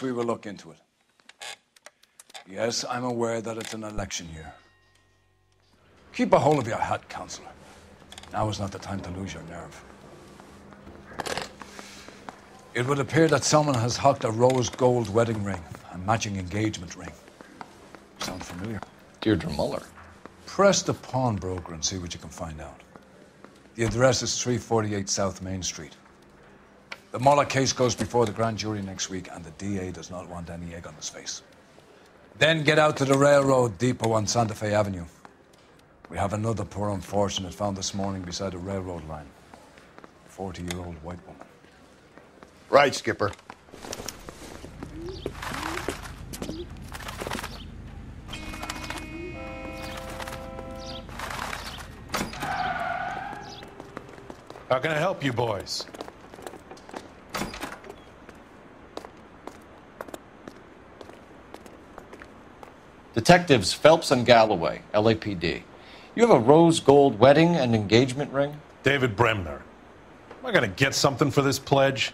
course we will look into it. Yes, I'm aware that it's an election year. Keep a hold of your hat, Counselor. Now is not the time to lose your nerve. It would appear that someone has hocked a rose gold wedding ring and matching engagement ring. Sound familiar? Deirdre Muller. Press the pawnbroker and see what you can find out. The address is 348 South Main Street. The Muller case goes before the grand jury next week, and the DA does not want any egg on his face. Then get out to the railroad depot on Santa Fe Avenue. We have another poor unfortunate found this morning beside a railroad line. A 40-year-old white woman. Right, Skipper. How can I help you boys? Detectives Phelps and Galloway, LAPD. You have a rose gold wedding and engagement ring? David Bremner. Am I gonna get something for this pledge?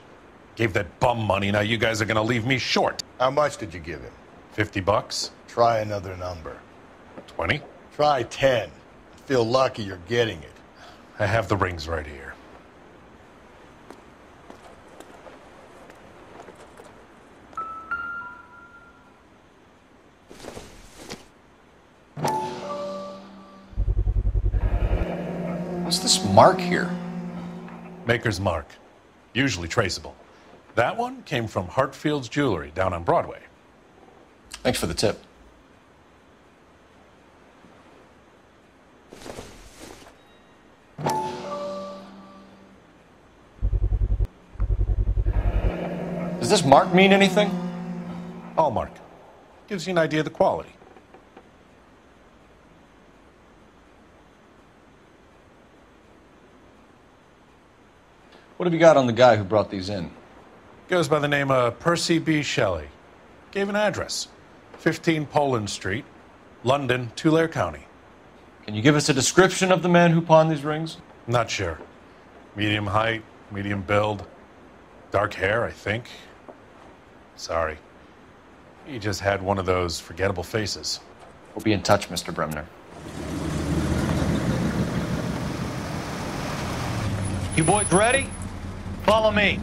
Gave that bum money, now you guys are gonna leave me short. How much did you give him? $50? Try another number. 20? Try 10. Feel lucky you're getting it. I have the rings right here. What's this mark here? Maker's mark. Usually traceable. That one came from Hartfield's Jewelry down on Broadway. Thanks for the tip. Does this mark mean anything? Hallmark. Gives you an idea of the quality. What have you got on the guy who brought these in? Goes by the name of Percy B. Shelley. Gave an address. 15 Poland Street, London, Tulare County. Can you give us a description of the man who pawned these rings? Not sure. Medium height, medium build. Dark hair, I think. Sorry. He just had one of those forgettable faces. We'll be in touch, Mr. Bremner. You boys ready? Follow me.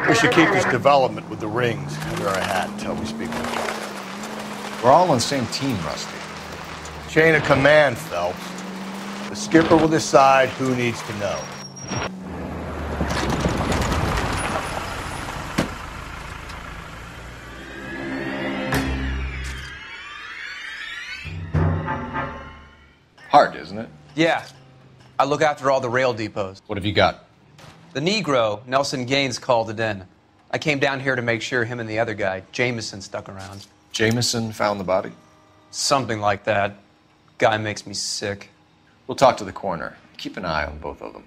We should keep this development with the rings under our hat until we speak with each other. We're all on the same team, Rusty. Chain of command, Phelps. The skipper will decide who needs to know. Hard, isn't it? Yeah. I look after all the rail depots. What have you got? The Negro, Nelson Gaines, called it in. I came down here to make sure him and the other guy, Jameson, stuck around. Jameson found the body? Something like that. Guy makes me sick. We'll talk to the coroner. Keep an eye on both of them.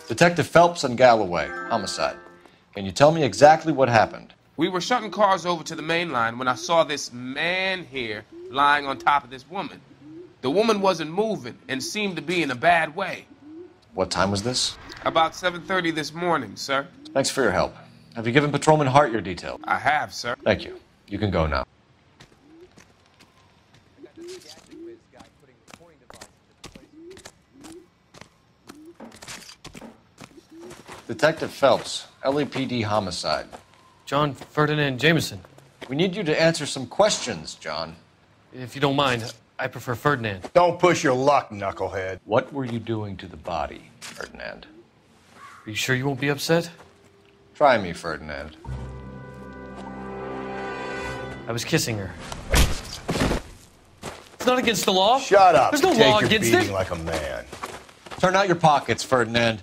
Detective Phelps and Galloway, homicide. Can you tell me exactly what happened? We were shutting cars over to the main line when I saw this man here lying on top of this woman. The woman wasn't moving and seemed to be in a bad way. What time was this? About 7:30 this morning, sir. Thanks for your help. Have you given Patrolman Hart your details? I have, sir. Thank you. You can go now. Detective Phelps, LAPD homicide. John Ferdinand Jameson. We need you to answer some questions, John. If you don't mind, I prefer Ferdinand. Don't push your luck, knucklehead. What were you doing to the body, Ferdinand? Are you sure you won't be upset? Try me, Ferdinand. I was kissing her. It's not against the law. Shut up. There's no Take law your against beating it. like a man. Turn out your pockets, Ferdinand.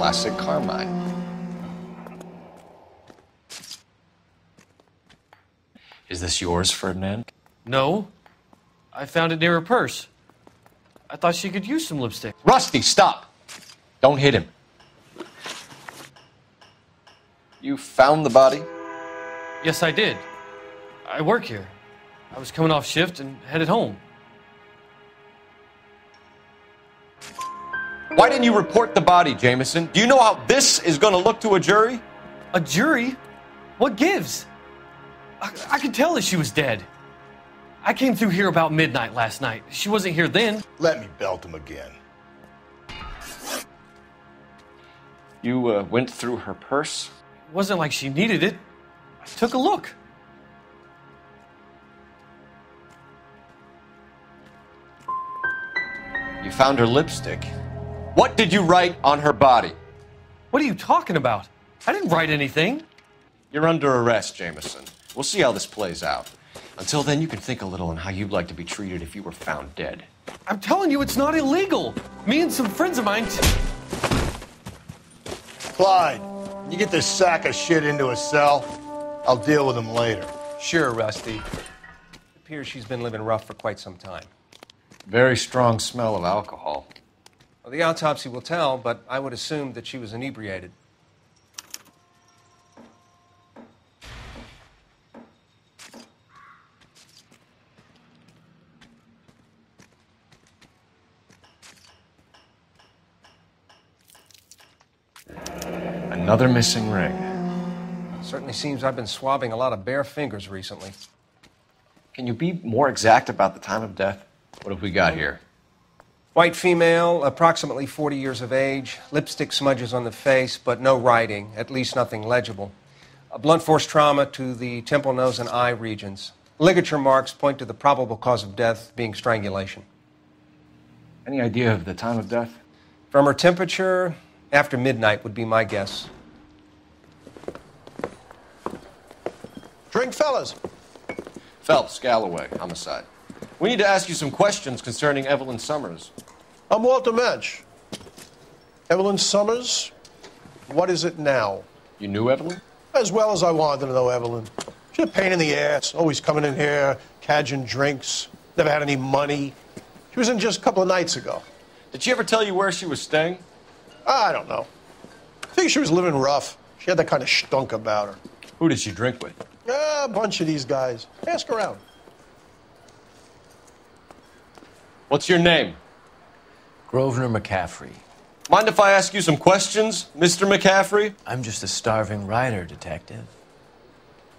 Classic Carmine. Is this yours, Ferdinand? No. I found it near her purse. I thought she could use some lipstick. Rusty, stop! Don't hit him. You You found the body? Yes, I did. I work here. I was coming off shift and headed home. Why didn't you report the body, Jameson? Do you know how this is going to look to a jury? A jury? What gives? I could tell that she was dead. I came through here about midnight last night. She wasn't here then. Let me belt him again. You went through her purse? It wasn't like she needed it. I took a look. You found her lipstick. What did you write on her body? What are you talking about? I didn't write anything. You're under arrest, Jameson. We'll see how this plays out. Until then, you can think a little on how you'd like to be treated if you were found dead. I'm telling you, it's not illegal. Me and some friends of mine... Clyde, you get this sack of shit into a cell. I'll deal with him later. Sure, Rusty. It appears she's been living rough for quite some time. Very strong smell of alcohol. Well, the autopsy will tell, but I would assume that she was inebriated. Another missing ring. Certainly seems I've been swabbing a lot of bare fingers recently. Can you be more exact about the time of death? What have we got here? White female, approximately 40 years of age, lipstick smudges on the face, but no writing, at least nothing legible. A blunt force trauma to the temple, nose, and eye regions. Ligature marks point to the probable cause of death being strangulation. Any idea of the time of death? From her temperature, after midnight would be my guess. Drink, fellas. Phelps, Galloway, homicide. We need to ask you some questions concerning Evelyn Summers. I'm Walter Mensch. Evelyn Summers, what is it now? You knew Evelyn? As well as I wanted to know Evelyn. She's a pain in the ass, always coming in here, cadging drinks, never had any money. She was in just a couple of nights ago. Did she ever tell you where she was staying? I don't know. I think she was living rough. She had that kind of stunk about her. Who did she drink with? A bunch of these guys. Ask around. What's your name? Grosvenor McCaffrey. Mind if I ask you some questions, Mr. McCaffrey? I'm just a starving writer, detective.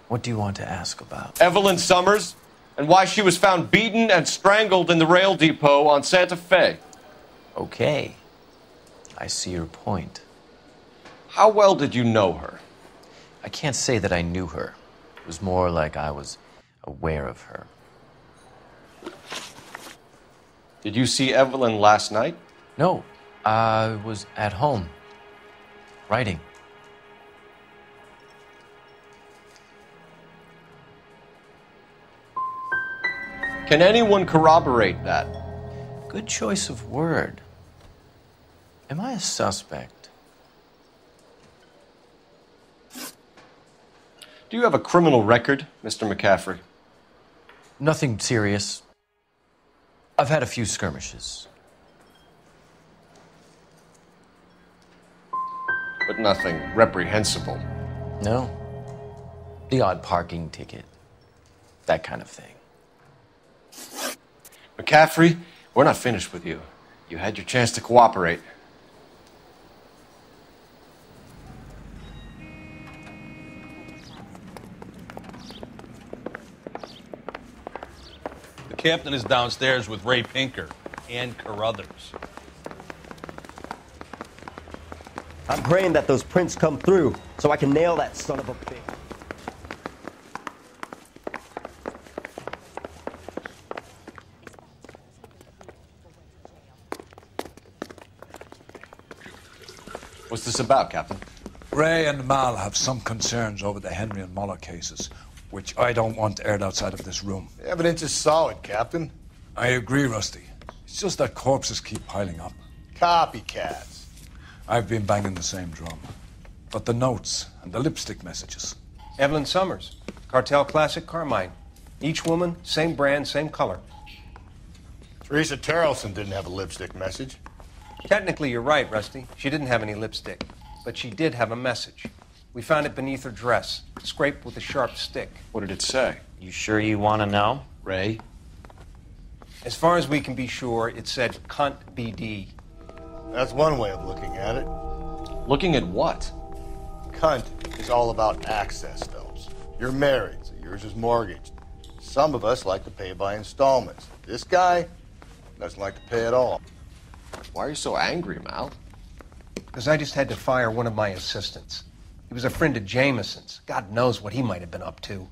What do you want to ask about? Evelyn Summers, and why she was found beaten and strangled in the rail depot on Santa Fe. Okay. I see your point. How well did you know her? I can't say that I knew her. It was more like I was aware of her. Did you see Evelyn last night? No, I was at home, writing. Can anyone corroborate that? Good choice of word. Am I a suspect? Do you have a criminal record, Mr. McCaffrey? Nothing serious. I've had a few skirmishes. But nothing reprehensible. No. The odd parking ticket. That kind of thing. McCaffrey, we're not finished with you. You had your chance to cooperate. The captain is downstairs with Ray Pinker and Carruthers. I'm praying that those prints come through so I can nail that son of a bitch. What's this about, Captain? Ray and Mal have some concerns over the Henry and Muller cases, which I don't want aired outside of this room. The evidence is solid, Captain. I agree, Rusty. It's just that corpses keep piling up. Copycats. I've been banging the same drum. But the notes and the lipstick messages. Evelyn Summers, Cartel Classic Carmine. Each woman, same brand, same color. Teresa Terrelson didn't have a lipstick message. Technically, you're right, Rusty. She didn't have any lipstick, but she did have a message. We found it beneath her dress, scraped with a sharp stick. What did it say? You sure you want to know? Ray? As far as we can be sure, it said cunt BD. That's one way of looking at it. Looking at what? Cunt is all about access, Phelps. You're married, so yours is mortgaged. Some of us like to pay by installments. This guy doesn't like to pay at all. Why are you so angry, Mal? Because I just had to fire one of my assistants. He was a friend of Jameson's. God knows what he might have been up to.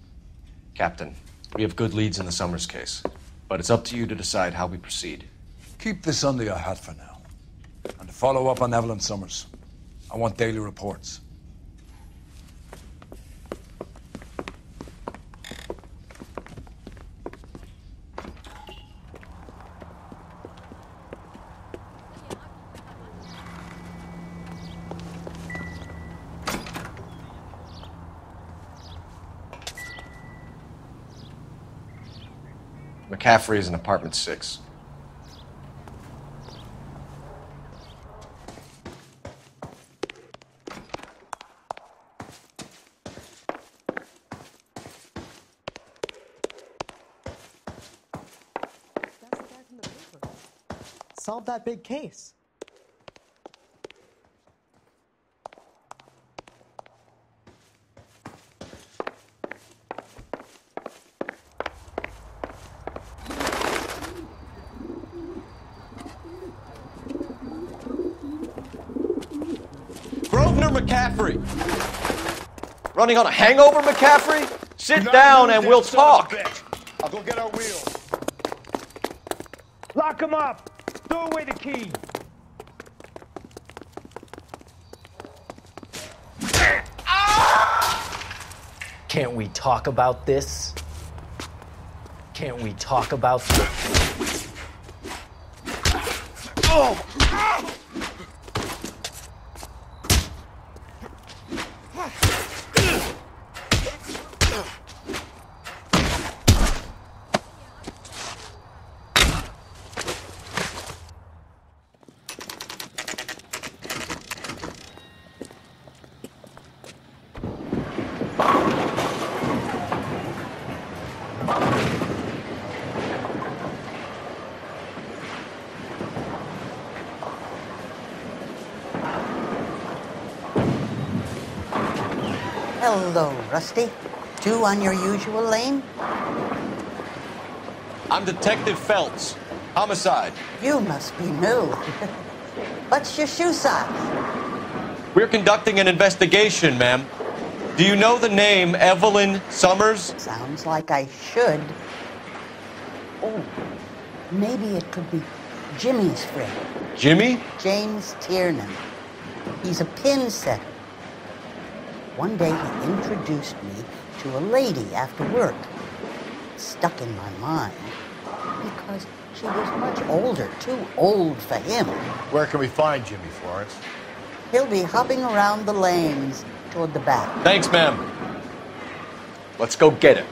Captain, we have good leads in the Summers case, but it's up to you to decide how we proceed. Keep this under your hat for now. And to follow up on Evelyn Summers, I want daily reports. McCaffrey is in apartment 6. Solve that big case. McCaffrey! Running on a hangover, McCaffrey? Sit down and we'll talk. I'll go get our wheels. Lock him up! Throw away the key! Can't we talk about this? Can't we talk about this? Oh! Hello, Rusty. Two on your usual lane? I'm Detective Phelps. Homicide. You must be new. What's your shoe size? We're conducting an investigation, ma'am. Do you know the name Evelyn Summers? Sounds like I should. Oh, maybe it could be Jimmy's friend. Jimmy? James Tiernan. He's a pin setter. One day he introduced me to a lady after work. It stuck in my mind because she was much older, too old for him. Where can we find Jimmy, Florence? He'll be hopping around the lanes toward the back. Thanks, ma'am. Let's go get him.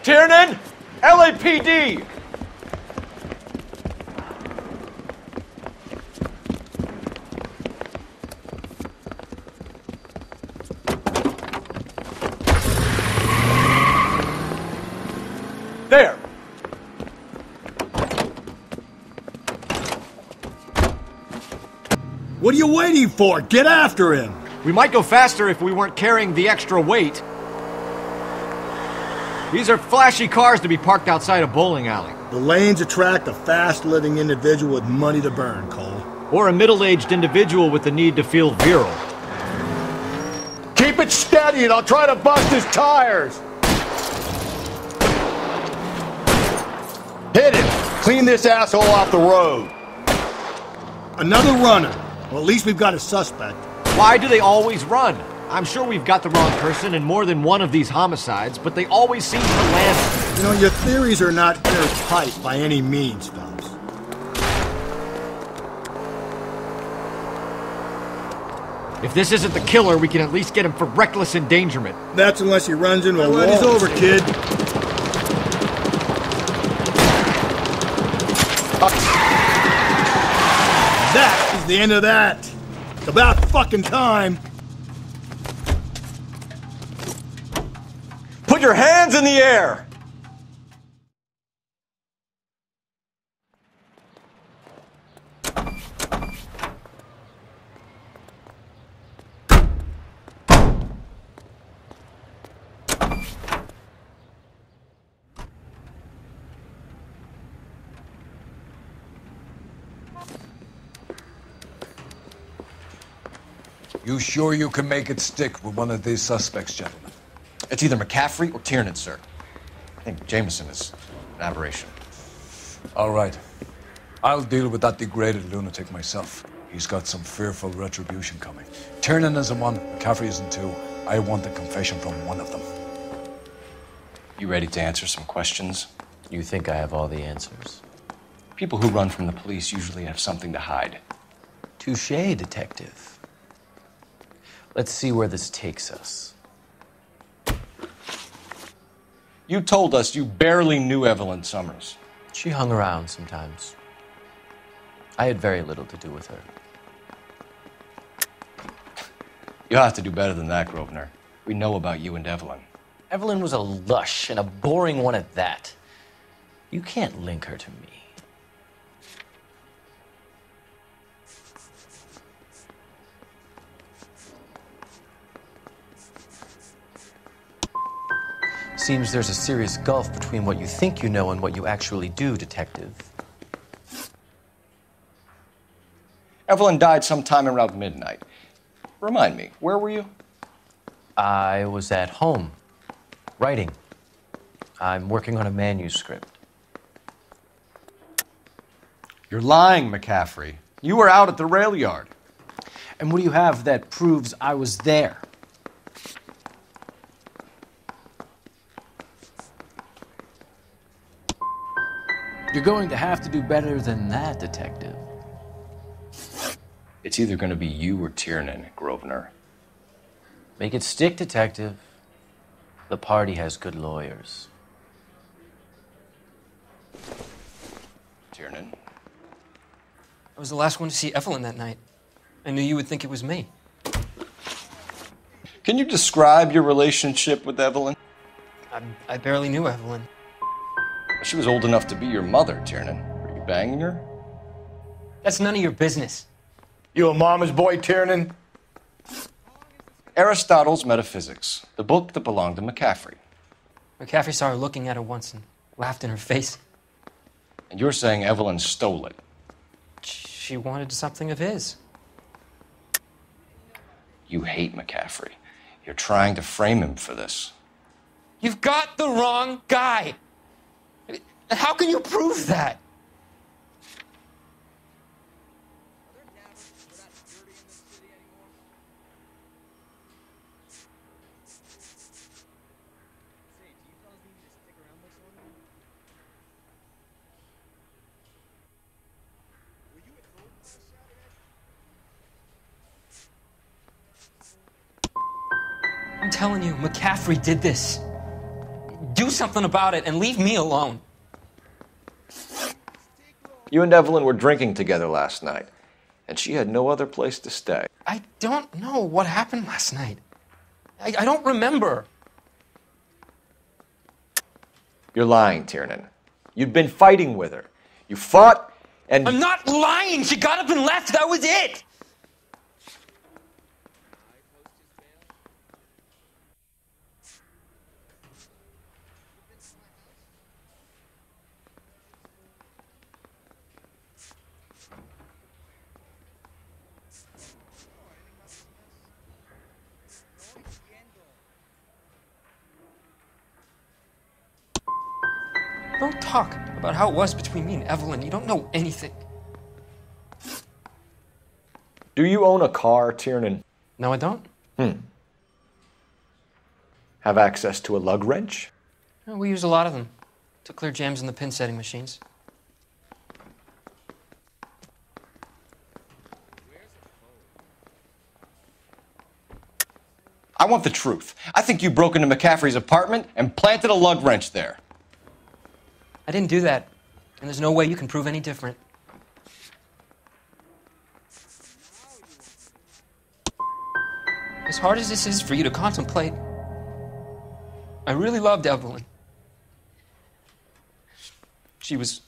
Tiernan! LAPD! There! What are you waiting for? Get after him! We might go faster if we weren't carrying the extra weight. These are flashy cars to be parked outside a bowling alley. The lanes attract a fast-living individual with money to burn, Cole. Or a middle-aged individual with the need to feel virile. Keep it steady and I'll try to bust his tires! Hit it! Clean this asshole off the road! Another runner. Well, at least we've got a suspect. Why do they always run? I'm sure we've got the wrong person in more than one of these homicides, but they always seem to land. You know, your theories are not airtight by any means, Phelps. If this isn't the killer, we can at least get him for reckless endangerment. That's unless he runs into a wall. It's over, kid. That is the end of that. It's about fucking time. Put your hands in the air! You sure you can make it stick with one of these suspects, gentlemen? It's either McCaffrey or Tiernan, sir. I think Jameson is an aberration. All right. I'll deal with that degraded lunatic myself. He's got some fearful retribution coming. Tiernan isn't one, McCaffrey isn't two. I want a confession from one of them. You ready to answer some questions? You think I have all the answers? People who run from the police usually have something to hide. Touché, detective. Let's see where this takes us. You told us you barely knew Evelyn Summers. She hung around sometimes. I had very little to do with her. You'll have to do better than that, Grosvenor. We know about you and Evelyn. Evelyn was a lush, and a boring one at that. You can't link her to me. Seems there's a serious gulf between what you think you know and what you actually do, detective. Evelyn died sometime around midnight. Remind me, where were you? I was at home, writing. I'm working on a manuscript. You're lying, McCaffrey. You were out at the rail yard. And what do you have that proves I was there? You're going to have to do better than that, detective. It's either going to be you or Tiernan, Grosvenor. Make it stick, detective. The party has good lawyers. Tiernan. I was the last one to see Evelyn that night. I knew you would think it was me. Can you describe your relationship with Evelyn? I barely knew Evelyn. She was old enough to be your mother, Tiernan. Were you banging her? That's none of your business. You a mama's boy, Tiernan? Aristotle's Metaphysics, the book that belonged to McCaffrey. McCaffrey saw her looking at her once and laughed in her face. And you're saying Evelyn stole it? She wanted something of his. You hate McCaffrey. You're trying to frame him for this. You've got the wrong guy. How can you prove that? I'm telling you, McCaffrey did this. Do something about it and leave me alone. You and Evelyn were drinking together last night, and she had no other place to stay. I don't know what happened last night. I don't remember. You're lying, Tiernan. You'd been fighting with her. You fought, and... I'm not lying! She got up and left! That was it! Don't talk about how it was between me and Evelyn. You don't know anything. Do you own a car, Tiernan? No, I don't. Have access to a lug wrench? We use a lot of them to clear jams in the pin setting machines. I want the truth. I think you broke into McCaffrey's apartment and planted a lug wrench there. I didn't do that. And there's no way you can prove any different. As hard as this is for you to contemplate, I really loved Evelyn. She was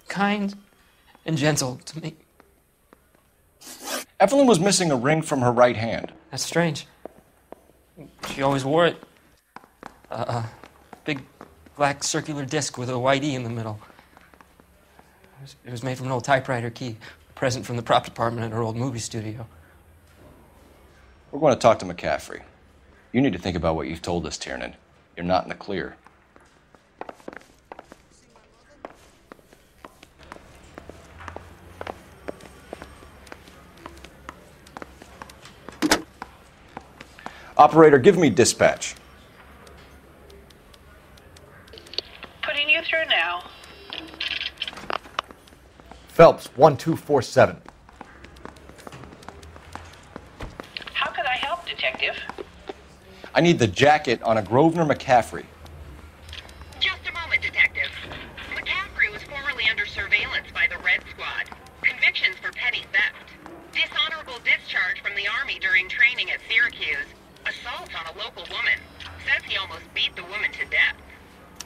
kind and gentle to me. Evelyn was missing a ring from her right hand. That's strange. She always wore it. A big black circular disc with a white E in the middle. It was made from an old typewriter key, a present from the prop department at her old movie studio. We're going to talk to McCaffrey. You need to think about what you've told us, Tiernan. You're not in the clear. Operator, give me dispatch. Putting you through now. Phelps, 1247. How could I help, Detective? I need the jacket on a Grosvenor McCaffrey. Just a moment, Detective. McCaffrey was formerly under surveillance by the Red Squad. Convictions for petty theft. Dishonorable discharge from the Army during training at Syracuse. Assault on a local woman. Says he almost beat the woman to death.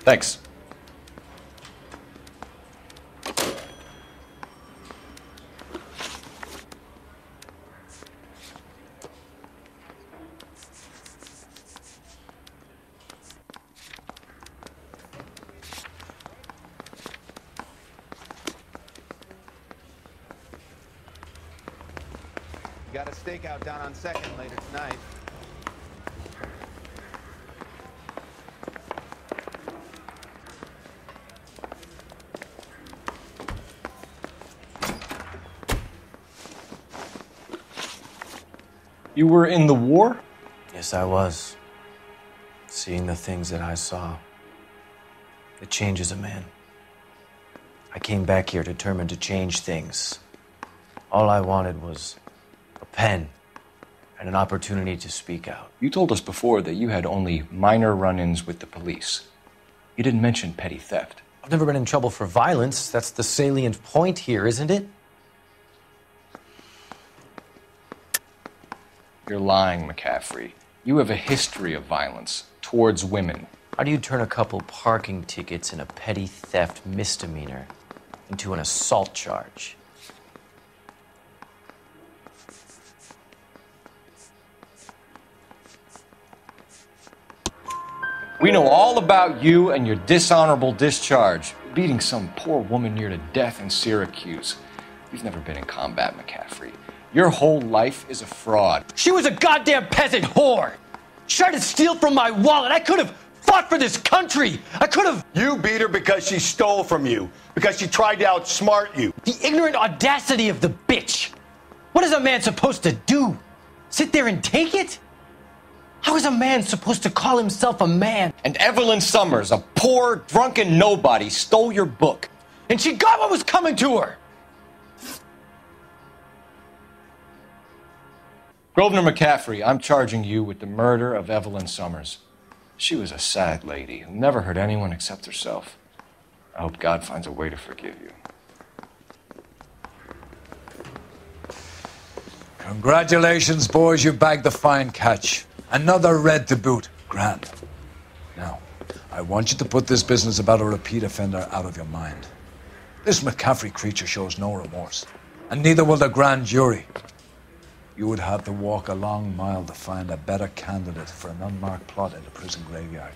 Thanks. Got a stakeout down on 2nd later tonight. You were in the war? Yes, I was. Seeing the things that I saw, it changes a man. I came back here determined to change things. All I wanted was a pen and an opportunity to speak out. You told us before that you had only minor run-ins with the police. You didn't mention petty theft. I've never been in trouble for violence. That's the salient point here, isn't it? You're lying, McCaffrey. You have a history of violence towards women. How do you turn a couple parking tickets and a petty theft misdemeanor into an assault charge? We know all about you and your dishonorable discharge, beating some poor woman near to death in Syracuse. You've never been in combat, McCaffrey. Your whole life is a fraud. She was a goddamn peasant whore. She tried to steal from my wallet. I could have fought for this country. I could have. You beat her because she stole from you, because she tried to outsmart you. The ignorant audacity of the bitch. What is a man supposed to do? Sit there and take it? How is a man supposed to call himself a man? And Evelyn Summers, a poor, drunken nobody, stole your book. And she got what was coming to her. Grosvenor McCaffrey, I'm charging you with the murder of Evelyn Summers. She was a sad lady who never hurt anyone except herself. I hope God finds a way to forgive you. Congratulations, boys, you bagged the fine catch. Another red to boot. Grand. Now, I want you to put this business about a repeat offender out of your mind. This McCaffrey creature shows no remorse, and neither will the grand jury. You would have to walk a long mile to find a better candidate for an unmarked plot in the prison graveyard.